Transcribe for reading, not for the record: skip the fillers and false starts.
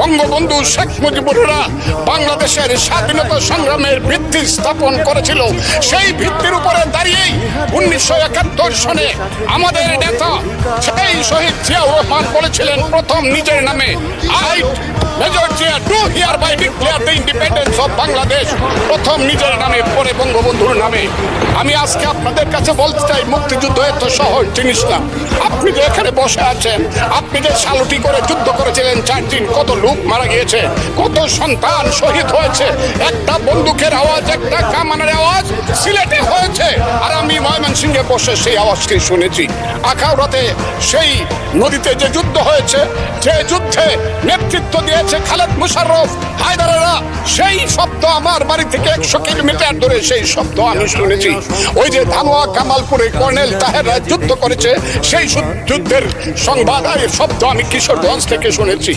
বঙ্গবন্ধু শেখ মুজিবুররা বাংলাদেশের স্বাধীনতা সংগ্রামের ভিত্তি স্থাপন করেছিল। সেই ভিত্তির উপরে দাঁড়িয়েই 1971 সনে আমাদের নেতা সেই শহীদ জিয়াউর রহমান বলেছিলেন প্রথম নিজের নামে, I major Zia do hereby declare the independence of Bangladesh. প্রথম নিজের নামে, পরে বঙ্গবন্ধুর নামে। আমি আজকে আপনাদের কাছে বলতে চাই, মুক্তিযুদ্ধ এত সহজ জিনিস না। আপনি যে এখানে বসে আছেন, আপনি যে সালুটি করে যুদ্ধ করেছিলেন 4 দিন, কত লোক মারা গিয়েছে, কত সন্তান শহীদ হয়েছে। একটা বন্দুকের আওয়াজ, একটা কামানের আওয়াজ সিলেটে হয়েছে, আর আমি ময়মনসিংহে বসে সেই আওয়াজকে শুনেছি। আখাউড়াতে সেই নদীতে যে যুদ্ধ হয়েছে, যে যুদ্ধে নেতৃত্ব দিয়েছে খালেদ মুশাররফ, হায়দারেরা, সেই শব্দ আমার বাড়ি থেকে 100 কিলোমিটার দূরে সেই শব্দ আমি শুনেছি। ওই যে ধানোয়া কামালপুরে কর্নেল তাহেররা যুদ্ধ করেছে, সেই যুদ্ধের সংবাদ আর শব্দ আমি কিশোরগঞ্জ থেকে শুনেছি।